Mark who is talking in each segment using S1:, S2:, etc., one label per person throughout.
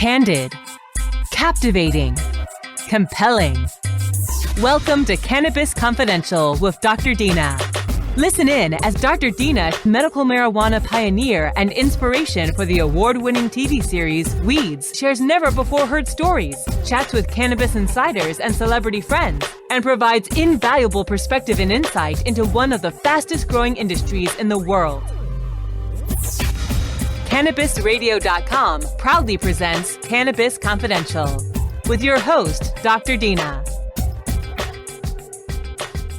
S1: Candid, captivating, compelling. Welcome to Cannabis Confidential with Dr. Dina. Listen in as Dr. Dina, medical marijuana pioneer and inspiration for the award-winning TV series Weeds, shares never-before-heard stories, chats with cannabis insiders and celebrity friends, and provides invaluable perspective and insight into one of the fastest-growing industries in the world. CannabisRadio.com proudly presents Cannabis Confidential with your host, Dr. Dina.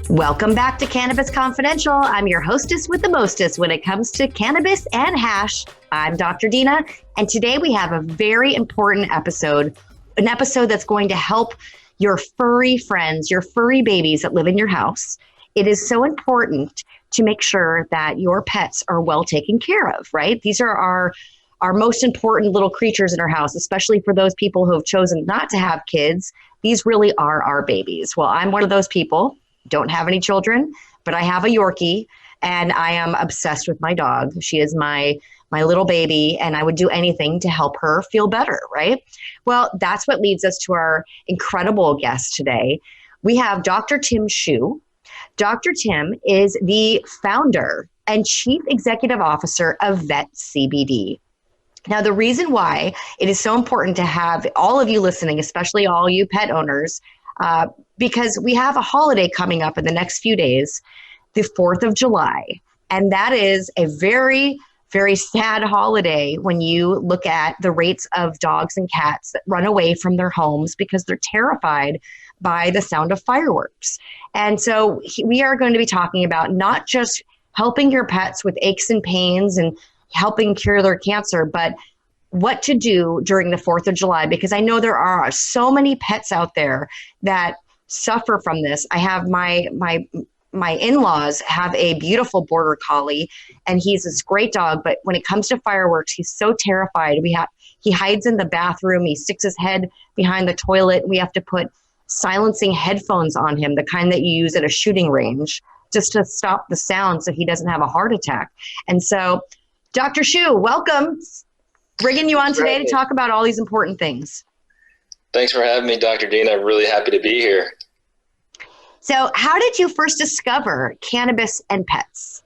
S2: Welcome back to Cannabis Confidential. I'm your hostess with the mostest when it comes to cannabis and hash. I'm Dr. Dina, and today we have a very important episode, an episode that's going to help your furry friends, your furry babies that live in your house. It is so important to make sure that your pets are well taken care of, right? These are our most important little creatures in our house, especially for those people who have chosen not to have kids. These really are our babies. Well, I'm one of those people. Don't have any children, but I have a Yorkie and I am obsessed with my dog. She is my little baby, and I would do anything to help her feel better, right? Well, that's what leads us to our incredible guest today. We have Dr. Tim Shu. Dr. Tim is the founder and chief executive officer of VETCBD. Now, the reason why it is so important to have all of you listening, especially all you pet owners, because we have a holiday coming up in the next few days, the 4th of July. And that is a very, very sad holiday when you look at the rates of dogs and cats that run away from their homes because they're terrified by the sound of fireworks. And so we are going to be talking about not just helping your pets with aches and pains and helping cure their cancer, but what to do during the 4th of July, because I know there are so many pets out there that suffer from this. I have my in-laws have a beautiful border collie, and he's this great dog, but when it comes to fireworks, he's so terrified. He hides in the bathroom, he sticks his head behind the toilet. We have to put silencing headphones on him, the kind that you use at a shooting range, just to stop the sound so he doesn't have a heart attack. And so, Dr. Shu, welcome. Bringing you on today to talk about all these important things.
S3: Thanks for having me, Dr. Dean. I'm really happy to be here.
S2: So how did you first discover cannabis and pets?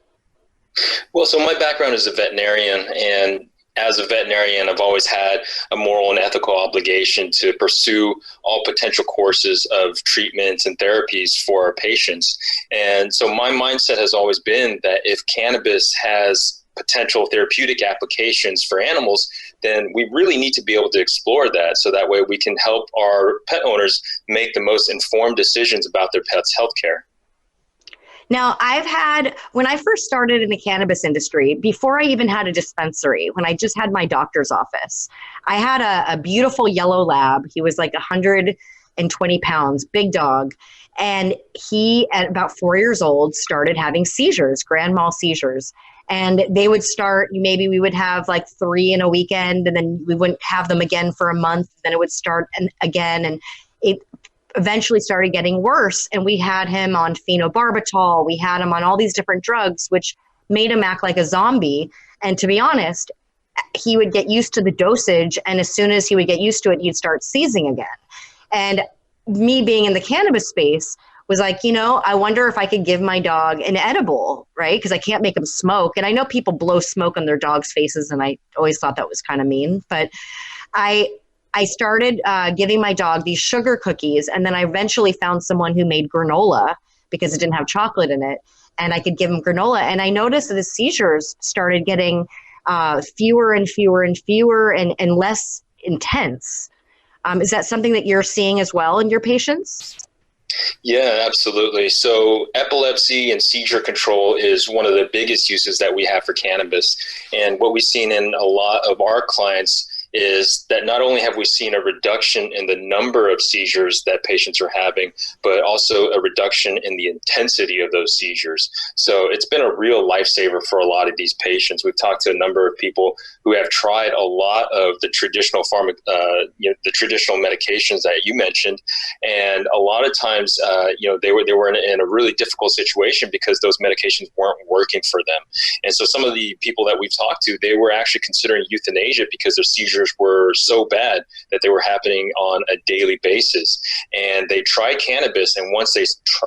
S3: Well, so my background is a veterinarian, and as a veterinarian, I've always had a moral and ethical obligation to pursue all potential courses of treatments and therapies for our patients. And so my mindset has always been that if cannabis has potential therapeutic applications for animals, then we really need to be able to explore that, so that way we can help our pet owners make the most informed decisions about their pet's healthcare.
S2: Now, when I first started in the cannabis industry, before I even had a dispensary, when I just had my doctor's office, I had a beautiful yellow lab. He was like 120 pounds, big dog. And he, at about 4 years old, started having seizures, grand mal seizures. And they would start, maybe we would have like 3 in a weekend, and then we wouldn't have them again for a month. Then it would start again. And it eventually started getting worse. And we had him on phenobarbital. We had him on all these different drugs, which made him act like a zombie. And to be honest, he would get used to the dosage. And as soon as he would get used to it, he'd start seizing again. And me being in the cannabis space was like, I wonder if I could give my dog an edible, right? Because I can't make him smoke. And I know people blow smoke on their dogs' faces, and I always thought that was kind of mean. But I started giving my dog these sugar cookies, and then I eventually found someone who made granola because it didn't have chocolate in it, and I could give him granola. And I noticed that the seizures started getting fewer and fewer and fewer and less intense. Is that something that you're seeing as well in your patients?
S3: Yeah, absolutely. So epilepsy and seizure control is one of the biggest uses that we have for cannabis. And what we've seen in a lot of our clients is that not only have we seen a reduction in the number of seizures that patients are having, but also a reduction in the intensity of those seizures. So it's been a real lifesaver for a lot of these patients. We've talked to a number of people who have tried a lot of the traditional the traditional medications that you mentioned, and a lot of times, they were in a really difficult situation because those medications weren't working for them. And so some of the people that we've talked to, they were actually considering euthanasia because their seizures seizures were so bad that they were happening on a daily basis. And they tried cannabis, and once they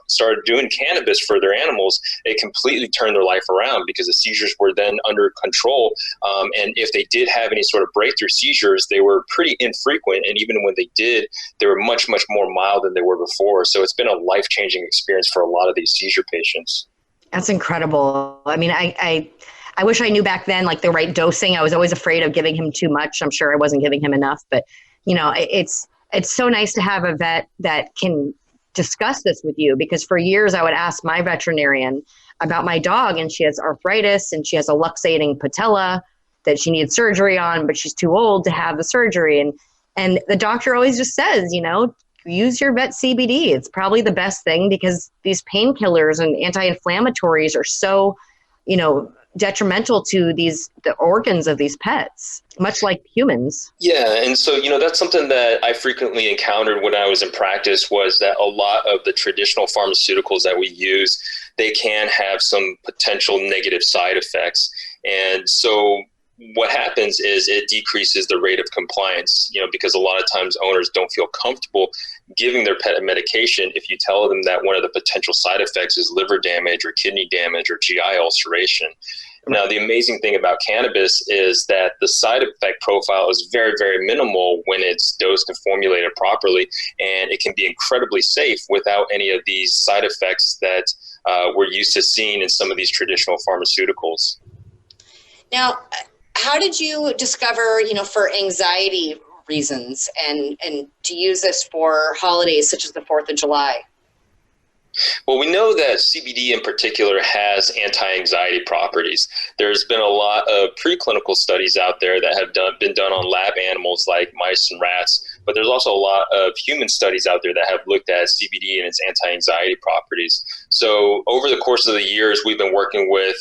S3: started doing cannabis for their animals, it completely turned their life around because the seizures were then under control. And if they did have any sort of breakthrough seizures, they were pretty infrequent. And even when they did, they were much, much more mild than they were before. So it's been a life-changing experience for a lot of these seizure patients. That's
S2: incredible. I mean, I wish I knew back then, like the right dosing. I was always afraid of giving him too much. I'm sure I wasn't giving him enough, but it's so nice to have a vet that can discuss this with you, because for years I would ask my veterinarian about my dog, and she has arthritis and she has a luxating patella that she needs surgery on, but she's too old to have the surgery. And the doctor always just says, use your VETCBD. It's probably the best thing, because these painkillers and anti-inflammatories are so, detrimental to the organs of these pets, much like humans.
S3: Yeah. And so, that's something that I frequently encountered when I was in practice, was that a lot of the traditional pharmaceuticals that we use, they can have some potential negative side effects. And so what happens is it decreases the rate of compliance, because a lot of times owners don't feel comfortable giving their pet a medication if you tell them that one of the potential side effects is liver damage or kidney damage or GI ulceration. Now, the amazing thing about cannabis is that the side effect profile is very, very minimal when it's dosed and formulated properly, and it can be incredibly safe without any of these side effects that we're used to seeing in some of these traditional pharmaceuticals.
S2: Now, how did you discover, for anxiety reasons and to use this for holidays such as the 4th of July?
S3: Well, we know that CBD in particular has anti-anxiety properties. There's been a lot of preclinical studies out there that have been done on lab animals like mice and rats, but there's also a lot of human studies out there that have looked at CBD and its anti-anxiety properties. So over the course of the years, we've been working with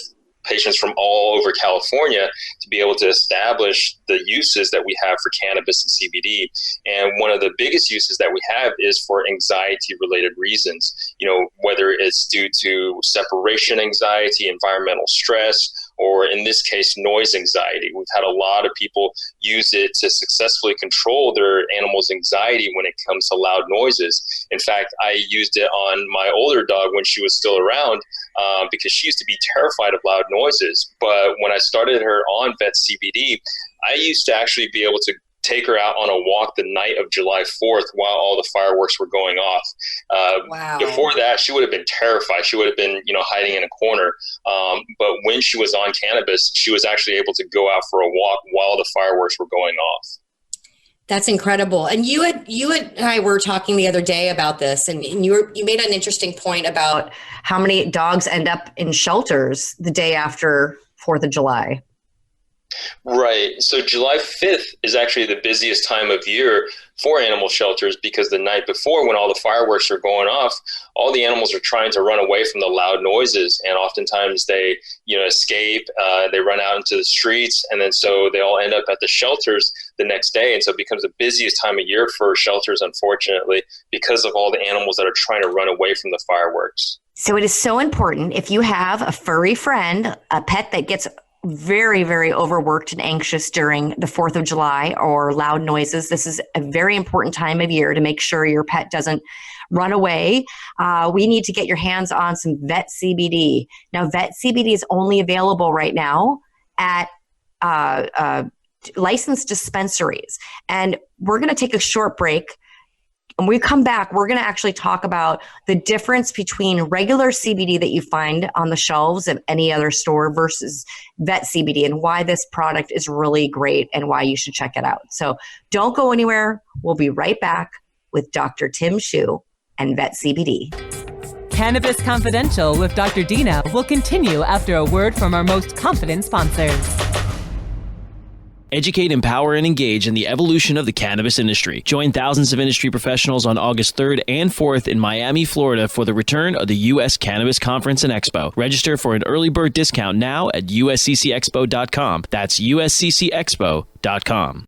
S3: patients from all over California to be able to establish the uses that we have for cannabis and CBD. And one of the biggest uses that we have is for anxiety-related reasons, whether it's due to separation anxiety, environmental stress, or in this case, noise anxiety. We've had a lot of people use it to successfully control their animal's anxiety when it comes to loud noises. In fact, I used it on my older dog when she was still around because she used to be terrified of loud noises. But when I started her on VETCBD, I used to actually be able to take her out on a walk the night of July 4th while all the fireworks were going off.
S2: Wow.
S3: Before that, she would have been terrified. She would have been, hiding in a corner. But when she was on cannabis, she was actually able to go out for a walk while the fireworks were going off.
S2: That's incredible. And you and I were talking the other day about this, and you made an interesting point about how many dogs end up in shelters the day after 4th of July.
S3: Right. So July 5th is actually the busiest time of year for animal shelters, because the night before, when all the fireworks are going off, all the animals are trying to run away from the loud noises. And oftentimes they, escape, they run out into the streets. And then so they all end up at the shelters the next day. And so it becomes the busiest time of year for shelters, unfortunately, because of all the animals that are trying to run away from the fireworks. So it is so important, if you have a furry friend, a pet that gets very, very overworked and anxious during the 4th of July or loud noises, this is a very important time of year to make sure your pet doesn't run away. We need to get your hands on some VETCBD. Now, VETCBD is only available right now at licensed dispensaries. And we're going to take a short break. When we come back, we're going to actually talk about the difference between regular CBD that you find on the shelves of any other store versus VETCBD, and why this product is really great and why you should check it out. So don't go anywhere. We'll be right back with Dr. Tim Shu and VETCBD.
S1: Cannabis Confidential with Dr. Dina will continue after a word from our most confident sponsors.
S4: Educate, empower, and engage in the evolution of the cannabis industry. Join thousands of industry professionals on August 3rd and 4th in Miami, Florida for the return of the U.S. Cannabis Conference and Expo. Register for an early bird discount now at usccexpo.com. That's usccexpo.com.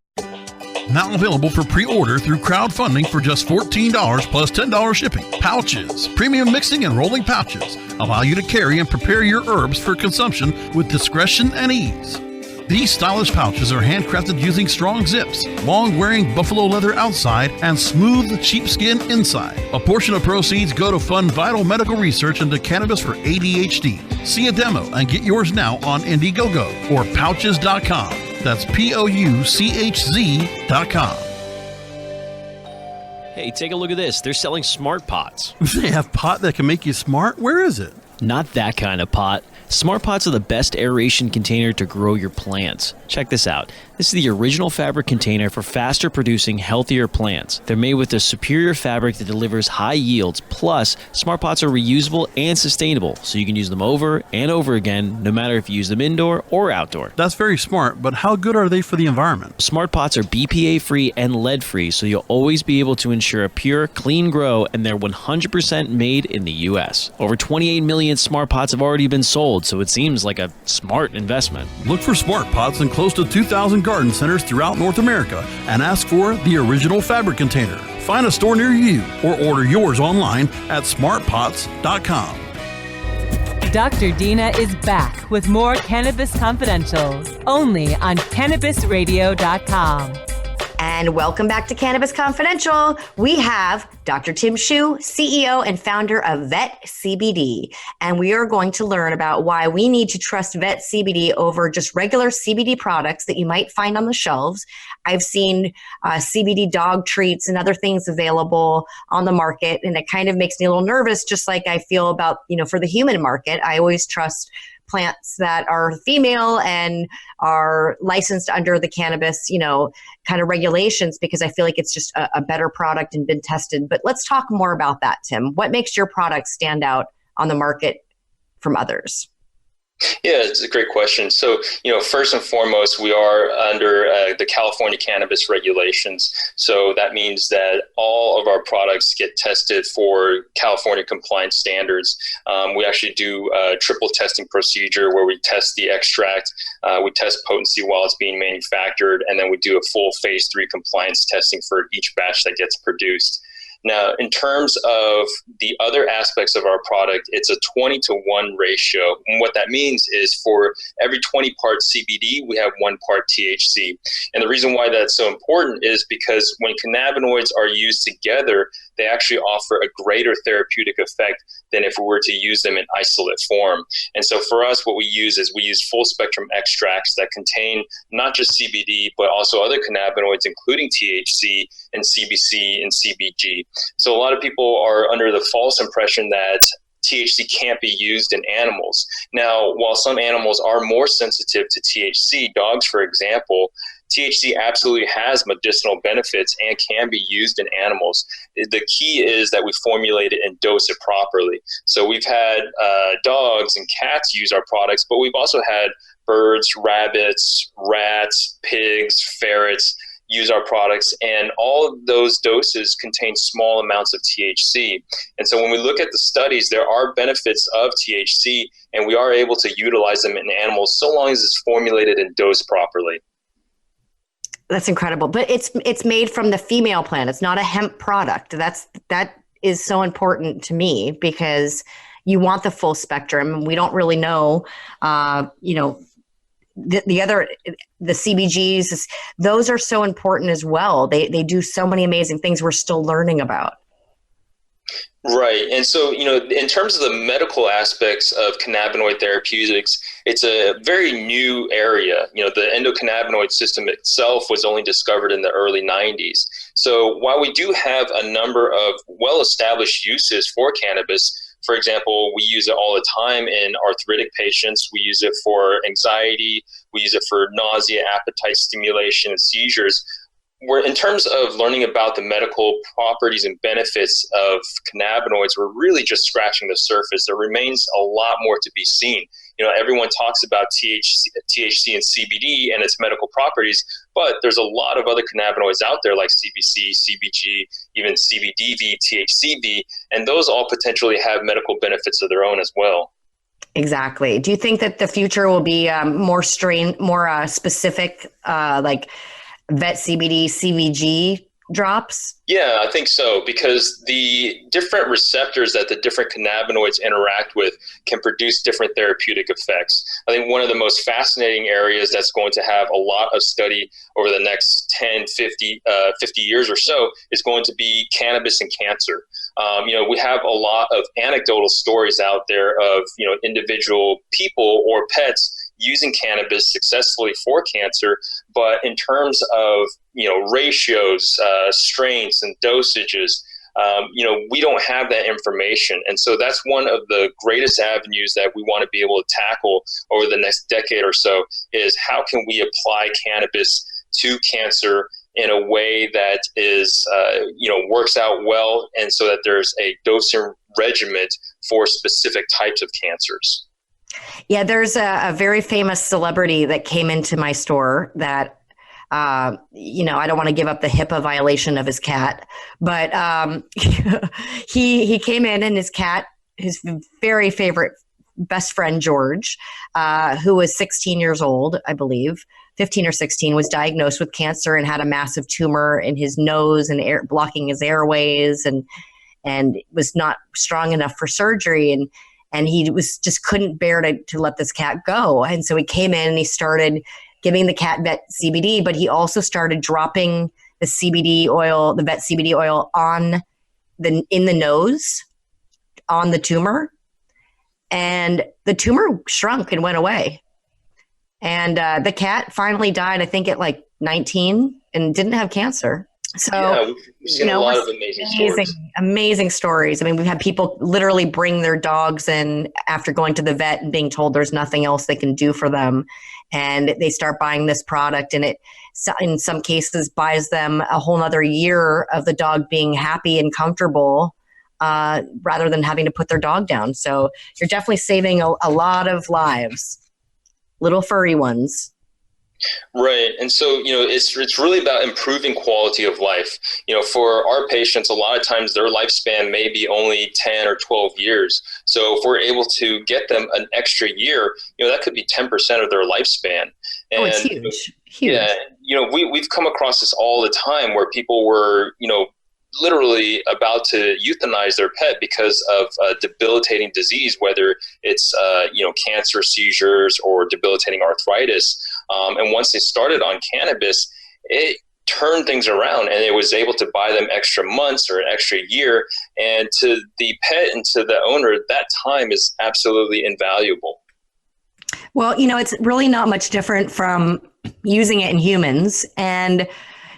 S5: Now available for pre-order through crowdfunding for just $14 plus $10 shipping. Pouches, premium mixing and rolling pouches allow you to carry and prepare your herbs for consumption with discretion and ease. These stylish pouches are handcrafted using strong zips, long-wearing buffalo leather outside, and smooth sheepskin inside. A portion of proceeds go to fund vital medical research into cannabis for ADHD. See a demo and get yours now on Indiegogo or pouches.com. That's POUCHZ.com.
S4: Hey, take a look at this. They're selling smart pots.
S5: They have pot that can make you smart? Where is it?
S4: Not that kind of pot. Smart pots are the best aeration container to grow your plants. Check this out. This is the original fabric container for faster producing, healthier plants. They're made with a superior fabric that delivers high yields. Plus, smart pots are reusable and sustainable, so you can use them over and over again, no matter if you use them indoor or outdoor.
S5: That's very smart, but how good are they for the environment?
S4: Smart pots are BPA-free and lead-free, so you'll always be able to ensure a pure, clean grow, and they're 100% made in the U.S. Over 28 million smart pots have already been sold, so it seems like a smart investment.
S5: Look for smart pots in close to 2,000 garden centers throughout North America and ask for the original fabric container. Find a store near you or order yours online at smartpots.com.
S1: Dr. Dina is back with more Cannabis Confidential, only on CannabisRadio.com.
S2: And welcome back to Cannabis Confidential. We have Dr. Tim Shu, CEO and founder of VETCBD. And we are going to learn about why we need to trust VETCBD over just regular CBD products that you might find on the shelves. I've seen CBD dog treats and other things available on the market, and it kind of makes me a little nervous, just like I feel about, for the human market. I always trust plants that are female and are licensed under the cannabis, kind of regulations, because I feel like it's just a better product and been tested. But let's talk more about that, Tim. What makes your product stand out on the market from others?
S3: Yeah, it's a great question. So, first and foremost, we are under the California cannabis regulations. So that means that all of our products get tested for California compliance standards. We actually do a triple testing procedure where we test the extract, we test potency while it's being manufactured, and then we do a full phase 3 compliance testing for each batch that gets produced. Now, in terms of the other aspects of our product, it's a 20-to-1 ratio. And what that means is for every 20 parts CBD, we have 1 part THC. And the reason why that's so important is because when cannabinoids are used together, they actually offer a greater therapeutic effect than if we were to use them in isolate form. And so for us, what we use is we use full spectrum extracts that contain not just CBD, but also other cannabinoids, including THC and CBC and CBG. So a lot of people are under the false impression that THC can't be used in animals. Now, while some animals are more sensitive to THC, dogs, for example, THC absolutely has medicinal benefits and can be used in animals. The key is that we formulate it and dose it properly. So we've had dogs and cats use our products, but we've also had birds, rabbits, rats, pigs, ferrets use our products, and all of those doses contain small amounts of THC. And so when we look at the studies, there are benefits of THC, and we are able to utilize them in animals so long as it's formulated and dosed properly.
S2: That's incredible. But it's made from the female plant. It's not a hemp product. That is so important to me, because you want the full spectrum. We don't really know, the CBGs, those are so important as well. They do so many amazing things we're still learning about.
S3: Right. And so, in terms of the medical aspects of cannabinoid therapeutics, it's a very new area. The endocannabinoid system itself was only discovered in the early 90s. So while we do have a number of well-established uses for cannabis, for example, we use it all the time in arthritic patients. We use it for anxiety. We use it for nausea, appetite stimulation, and seizures. In terms of learning about the medical properties and benefits of cannabinoids, we're really just scratching the surface. There remains a lot more to be seen. Everyone talks about THC and CBD and its medical properties, but there's a lot of other cannabinoids out there like CBC, CBG, even CBDV, THCV, and those all potentially have medical benefits of their own as well.
S2: Exactly. Do you think that the future will be more specific, like VETCBD, CBG drops?
S3: Yeah, I think so, because the different receptors that the different cannabinoids interact with can produce different therapeutic effects. I think one of the most fascinating areas that's going to have a lot of study over the next 10, 50 years or so is going to be cannabis and cancer. We have a lot of anecdotal stories out there of, individual people or pets using cannabis successfully for cancer, but in terms of ratios, strains, and dosages, we don't have that information, and so that's one of the greatest avenues that we want to be able to tackle over the next decade or so. Is how can we apply cannabis to cancer in a way that is, works out well, and so that there's a dosing regimen for specific types of cancers.
S2: Yeah, there's a very famous celebrity that came into my store that, I don't want to give up the HIPAA violation of his cat, but he came in and his cat, his very favorite best friend, George, who was 16 years old, I believe, 15 or 16, was diagnosed with cancer and had a massive tumor in his nose and blocking his airways and was not strong enough for surgery. And he was just couldn't bear to let this cat go. And so he came in and he started giving the cat VETCBD, but he also started dropping the CBD oil, the VETCBD oil in the nose on the tumor. And the tumor shrunk and went away. And the cat finally died, I think at like 19, and didn't have cancer. So,
S3: yeah, we've seen a lot of
S2: amazing stories. I mean, we've had people literally bring their dogs in after going to the vet and being told there's nothing else they can do for them. And they start buying this product, and it, in some cases, buys them a whole nother year of the dog being happy and comfortable, rather than having to put their dog down. So you're definitely saving a lot of lives, little furry ones.
S3: Right. And so, it's really about improving quality of life. For our patients, a lot of times their lifespan may be only 10 or 12 years. So if we're able to get them an extra year, that could be 10% of their lifespan. And,
S2: it's huge. Huge.
S3: Yeah. We've come across this all the time where people were, literally about to euthanize their pet because of a debilitating disease, whether it's, cancer, seizures, or debilitating arthritis. And once they started on cannabis, it turned things around, and it was able to buy them extra months or an extra year. And to the pet and to the owner, that time is absolutely invaluable.
S2: Well, it's really not much different from using it in humans. And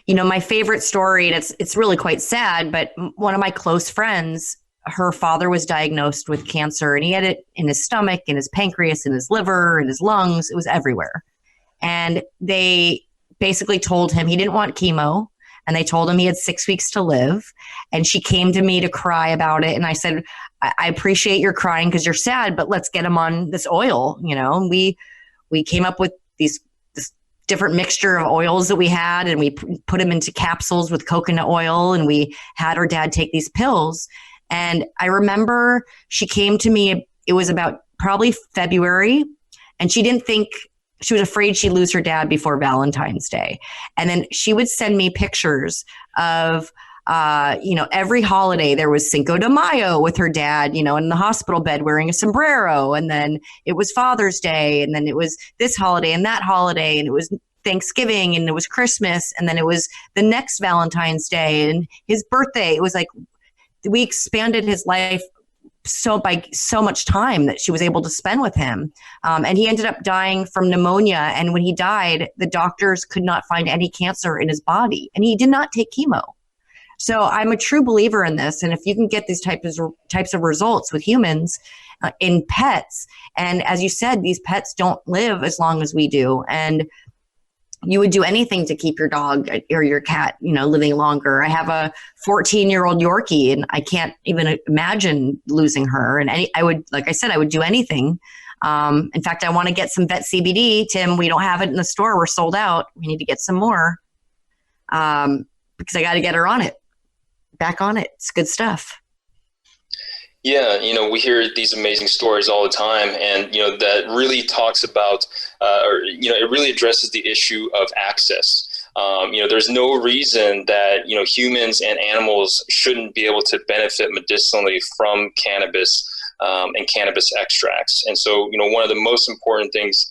S2: my favorite story, and it's really quite sad, but one of my close friends, her father was diagnosed with cancer, and he had it in his stomach, in his pancreas, in his liver, in his lungs. It was everywhere. And they basically told him he didn't want chemo, and they told him he had 6 weeks to live. And she came to me to cry about it. And I said, I appreciate your crying because you're sad, but let's get him on this oil. We came up with this different mixture of oils that we had, and we put them into capsules with coconut oil, and we had her dad take these pills. And I remember she came to me, it was about probably February, and she was afraid she'd lose her dad before Valentine's Day. And then she would send me pictures of, every holiday. There was Cinco de Mayo with her dad, in the hospital bed wearing a sombrero. And then it was Father's Day. And then it was this holiday and that holiday. And it was Thanksgiving, and it was Christmas. And then it was the next Valentine's Day and his birthday. It was like we expanded his life by so much time that she was able to spend with him. And he ended up dying from pneumonia. And when he died, the doctors could not find any cancer in his body, and he did not take chemo. So I'm a true believer in this. And if you can get these types of results with humans, in pets, and as you said, these pets don't live as long as we do. And you would do anything to keep your dog or your cat, living longer. I have a 14-year-old Yorkie, and I can't even imagine losing her. And I would do anything. In fact, I want to get some VETCBD. Tim, we don't have it in the store. We're sold out. We need to get some more, because I got to get her back on it. It's good stuff.
S3: Yeah, we hear these amazing stories all the time, and that really talks about, it really addresses the issue of access. There's no reason that, humans and animals shouldn't be able to benefit medicinally from cannabis and cannabis extracts. And so, one of the most important things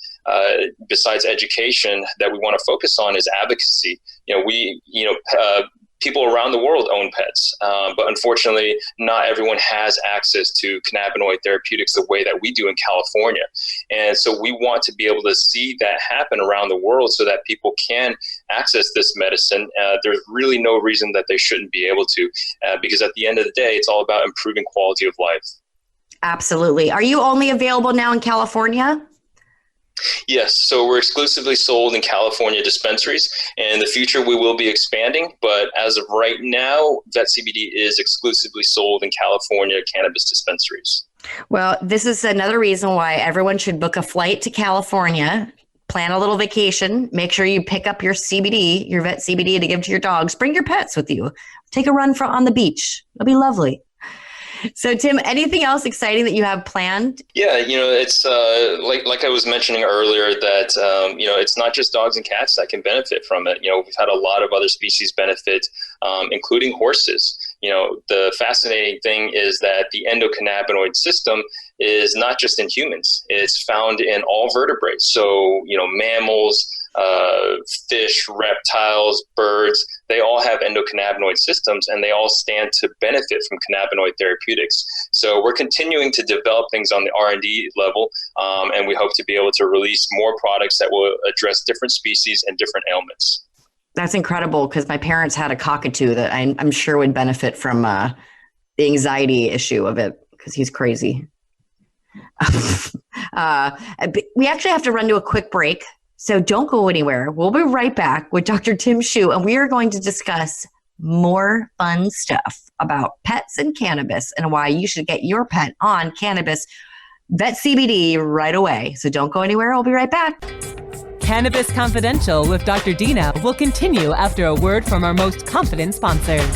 S3: besides education that we want to focus on is advocacy. People around the world own pets, but unfortunately, not everyone has access to cannabinoid therapeutics the way that we do in California. And so we want to be able to see that happen around the world so that people can access this medicine. There's really no reason that they shouldn't be able to, because at the end of the day, it's all about improving quality of life.
S2: Absolutely. Are you only available now in California?
S3: Yes, so we're exclusively sold in California dispensaries. In the future, we will be expanding, but as of right now, VETCBD is exclusively sold in California cannabis dispensaries.
S2: Well, this is another reason why everyone should book a flight to California, plan a little vacation, make sure you pick up your CBD, your VETCBD to give to your dogs. Bring your pets with you. Take a run on the beach. It'll be lovely. So, Tim, anything else exciting that you have planned?
S3: Yeah, it's like I was mentioning earlier that, it's not just dogs and cats that can benefit from it. We've had a lot of other species benefit, including horses. The fascinating thing is that the endocannabinoid system is not just in humans. It's found in all vertebrates. So, mammals, fish, reptiles, birds, they all have endocannabinoid systems and they all stand to benefit from cannabinoid therapeutics. So we're continuing to develop things on the R&D level, and we hope to be able to release more products that will address different species and different ailments.
S2: That's incredible, because my parents had a cockatoo that I'm sure would benefit from the anxiety issue of it, because he's crazy. We actually have to run to a quick break. So don't go anywhere. We'll be right back with Dr. Tim Shu, and we are going to discuss more fun stuff about pets and cannabis and why you should get your pet on cannabis VETCBD right away. So don't go anywhere. I'll be right back.
S1: Cannabis Confidential with Dr. Dina will continue after a word from our most confident sponsors.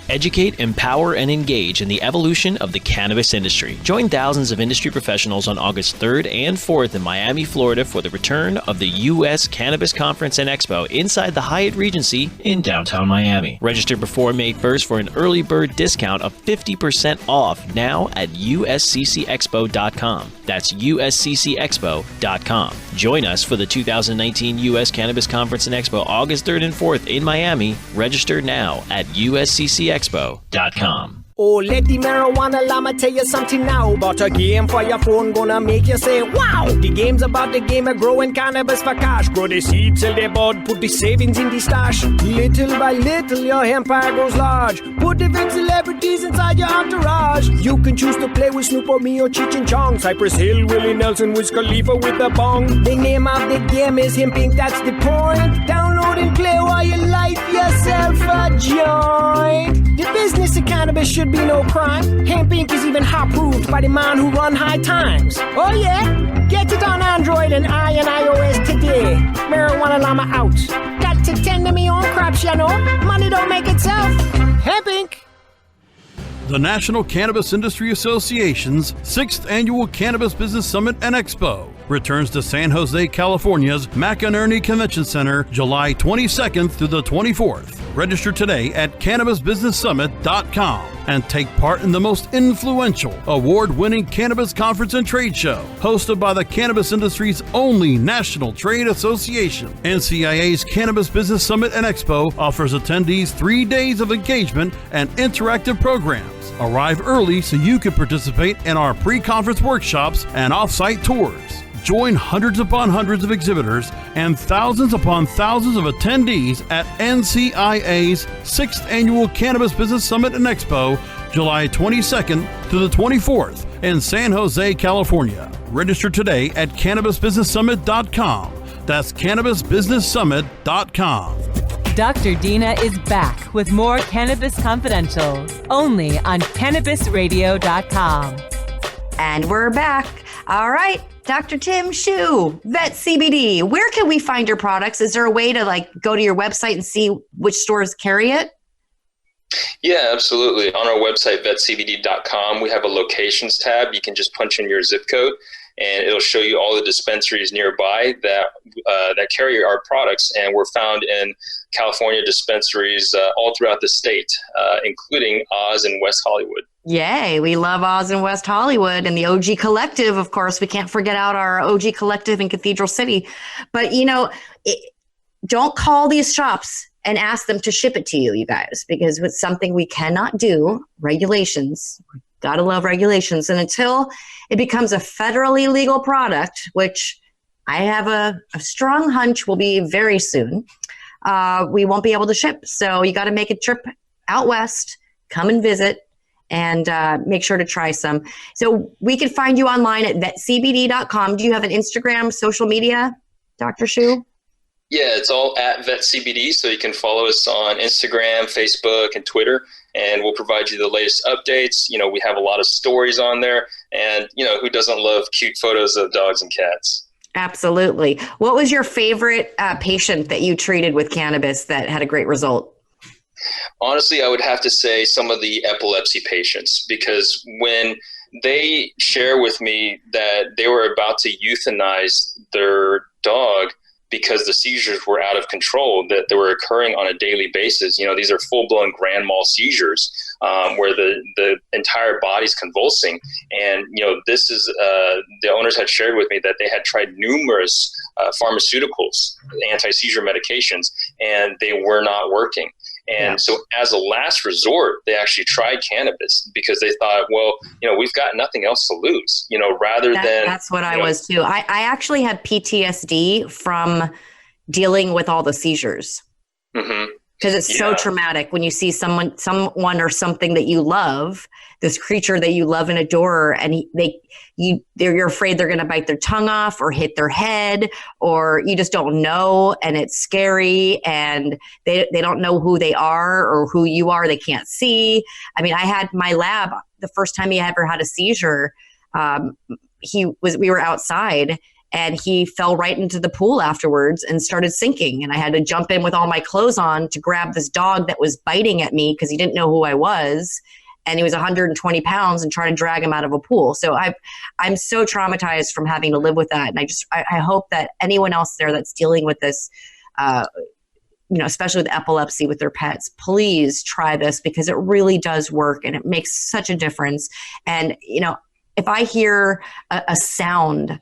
S4: Educate, empower, and engage in the evolution of the cannabis industry. Join thousands of industry professionals on August 3rd and 4th in Miami, Florida for the return of the U.S. Cannabis Conference and Expo inside the Hyatt Regency in downtown Miami. Register before May 1st for an early bird discount of 50% off now at usccexpo.com. That's usccexpo.com. Join us for the 2019 U.S. Cannabis Conference and Expo August 3rd and 4th in Miami. Register now at usccexpo.com.
S6: Oh, let the marijuana llama tell you something now about a game for your phone gonna make you say, wow! The game's about the game of growing cannabis for cash. Grow the seed till they bud, put the savings in the stash. Little by little, your empire grows large. Put the big celebrities inside your entourage. You can choose to play with Snoop or me or Cheech and Chong, Cypress Hill, Willie Nelson, Wiz Khalifa with the bong. The name of the game is Hemp Inc., that's the point. Download and play while you light yourself a joint. The business of cannabis should be no crime. Hemp Inc. is even hot-proofed by the man who run High Times. Oh yeah? Get it on Android and iOS today. Marijuana llama out. Got to tend to me own crops, you know. Money don't make itself. Hemp Inc.
S5: The National Cannabis Industry Association's 6th Annual Cannabis Business Summit and Expo returns to San Jose, California's McInerney Convention Center July 22nd through the 24th. Register today at CannabisBusinessSummit.com and take part in the most influential, award-winning cannabis conference and trade show hosted by the cannabis industry's only national trade association. NCIA's Cannabis Business Summit and Expo offers attendees 3 days of engagement and interactive programs. Arrive early so you can participate in our pre-conference workshops and off-site tours. Join hundreds upon hundreds of exhibitors and thousands upon thousands of attendees at NCIA's 6th Annual Cannabis Business Summit and Expo, July 22nd to the 24th in San Jose, California. Register today at CannabisBusinessSummit.com. That's CannabisBusinessSummit.com.
S1: Dr. Dina is back with more Cannabis Confidential, only on CannabisRadio.com.
S2: And we're back. All right, Dr. Tim Shu, VETCBD. Where can we find your products? Is there a way to go to your website and see which stores carry it?
S3: Yeah, absolutely. On our website, VETCBD.com, we have a locations tab. You can just punch in your zip code and it'll show you all the dispensaries nearby that carry our products. And we're found in California dispensaries all throughout the state, including Oz and West Hollywood.
S2: Yay. We love Oz and West Hollywood and the OG Collective. Of course, we can't forget out our OG Collective in Cathedral City. But, don't call these shops and ask them to ship it to you, you guys, because it's something we cannot do. Regulations. Gotta love regulations. And until it becomes a federally legal product, which I have a strong hunch will be very soon, we won't be able to ship. So you got to make a trip out west, come and visit, and make sure to try some. So we can find you online at VETCBD.com. Do you have an Instagram, social media, Dr. Shu?
S3: Yeah, it's all at VETCBD, so you can follow us on Instagram, Facebook, and Twitter, and we'll provide you the latest updates. We have a lot of stories on there, and, who doesn't love cute photos of dogs and cats?
S2: Absolutely. What was your favorite patient that you treated with cannabis that had a great result?
S3: Honestly, I would have to say some of the epilepsy patients, because when they share with me that they were about to euthanize their dog because the seizures were out of control, that they were occurring on a daily basis. These are full-blown grand mal seizures where the entire body's convulsing. And, this is the owners had shared with me that they had tried numerous pharmaceuticals, anti-seizure medications, and they were not working. And so as a last resort, they actually tried cannabis because they thought, well, we've got nothing else to lose, rather than. That's what
S2: I was too. I actually had PTSD from dealing with all the seizures. Mm-hmm. Because it's so traumatic when you see someone or something that you love, this creature that you love and adore, and you're afraid they're going to bite their tongue off or hit their head, or you just don't know, and it's scary, and they don't know who they are or who you are. They can't see. I mean, I had my lab the first time he ever had a seizure. We were outside. And he fell right into the pool afterwards and started sinking. And I had to jump in with all my clothes on to grab this dog that was biting at me because he didn't know who I was. And he was 120 pounds and trying to drag him out of a pool. So I'm so traumatized from having to live with that. And I hope that anyone else there that's dealing with this, especially with epilepsy with their pets, please try this because it really does work and it makes such a difference. And, if I hear a sound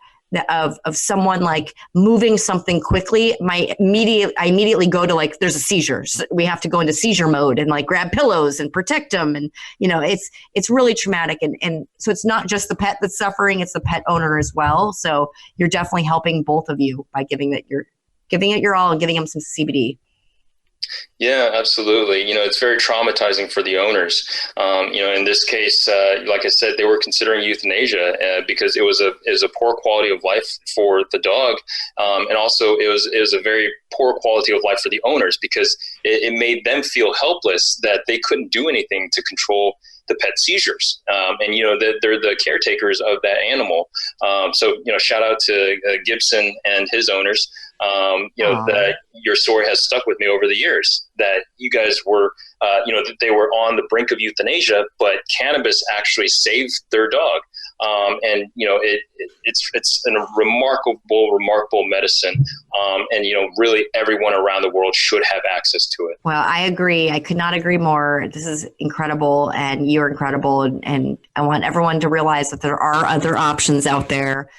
S2: of someone like moving something quickly, I immediately go to there's a seizure. So we have to go into seizure mode and grab pillows and protect them. And, it's really traumatic. And so it's not just the pet that's suffering, it's the pet owner as well. So you're definitely helping both of you by giving it your all and giving them some CBD.
S3: Yeah, absolutely. It's very traumatizing for the owners. In this case, like I said, they were considering euthanasia because it was a poor quality of life for the dog. And also it was a very poor quality of life for the owners because it made them feel helpless that they couldn't do anything to control the pet seizures. And they're the caretakers of that animal. So shout out to Gibson and his owners. That your story has stuck with me over the years, that you guys were, that they were on the brink of euthanasia, but cannabis actually saved their dog. And it's a remarkable medicine. And really everyone around the world should have access to it.
S2: Well, I agree. I could not agree more. This is incredible, and you're incredible. And I want everyone to realize that there are other options out there.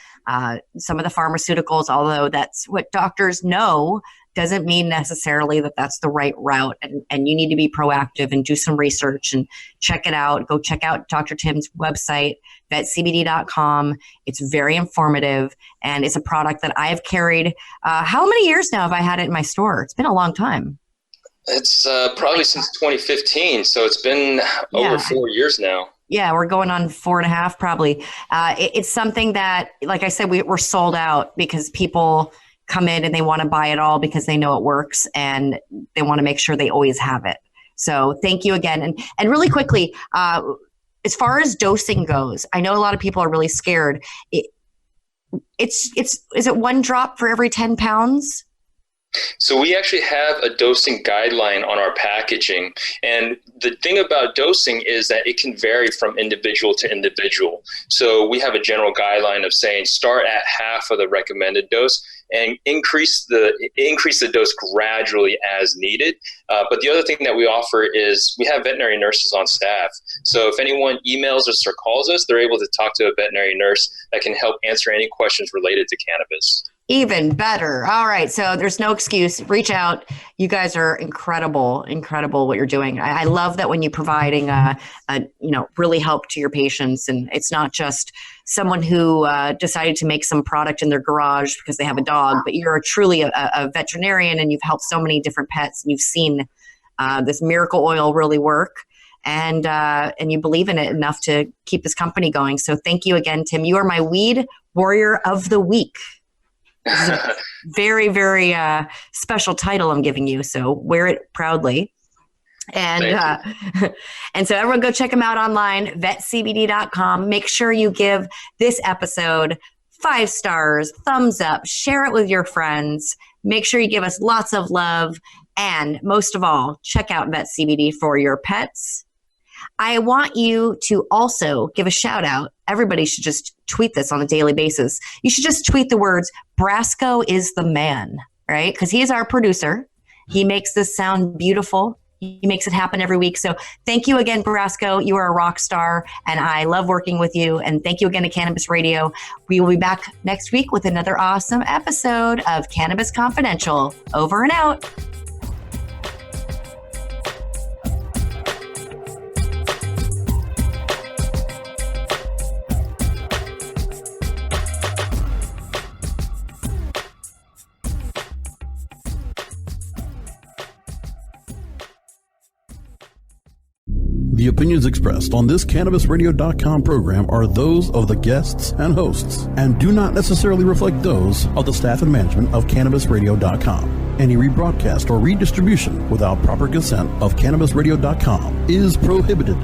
S2: Some of the pharmaceuticals, although that's what doctors know, doesn't mean necessarily that that's the right route. And you need to be proactive and do some research and check it out. Go check out Dr. Tim's website, VETCBD.com. It's very informative, and it's a product that I've carried. How many years now have I had it in my store? It's been a long time.
S3: It's probably since 2015. So it's been over 4 years now.
S2: Yeah, we're going on 4.5 probably. It's something that, like I said, we're sold out because people come in and they want to buy it all because they know it works and they want to make sure they always have it. So thank you again. And really quickly, as far as dosing goes, I know a lot of people are really scared. Is it one drop for every 10 pounds?
S3: So we actually have a dosing guideline on our packaging. And the thing about dosing is that it can vary from individual to individual. So we have a general guideline of saying start at half of the recommended dose and increase the dose gradually as needed. But the other thing that we offer is we have veterinary nurses on staff. So if anyone emails us or calls us, they're able to talk to a veterinary nurse that can help answer any questions related to cannabis.
S2: Even better. All right. So there's no excuse. Reach out. You guys are incredible what you're doing. I love that when you're providing really help to your patients, and it's not just someone who decided to make some product in their garage because they have a dog, but you're truly a veterinarian, and you've helped so many different pets, and you've seen this miracle oil really work. And you believe in it enough to keep this company going. So thank you again, Tim. You are my Weed Warrior of the Week. This is a very, very special title I'm giving you, so wear it proudly. And and so everyone go check them out online, VETCBD.com. Make sure you give this episode 5 stars, thumbs up, share it with your friends. Make sure you give us lots of love. And most of all, check out VETCBD for your pets. I want you to also give a shout out. Everybody should just tweet this on a daily basis. You should just tweet the words, Brasco is the man, right? Because he is our producer. He makes this sound beautiful. He makes it happen every week. So thank you again, Brasco. You are a rock star, and I love working with you. And thank you again to Cannabis Radio. We will be back next week with another awesome episode of Cannabis Confidential. Over and out.
S5: The opinions expressed on this CannabisRadio.com program are those of the guests and hosts and do not necessarily reflect those of the staff and management of CannabisRadio.com. Any rebroadcast or redistribution without proper consent of CannabisRadio.com is prohibited.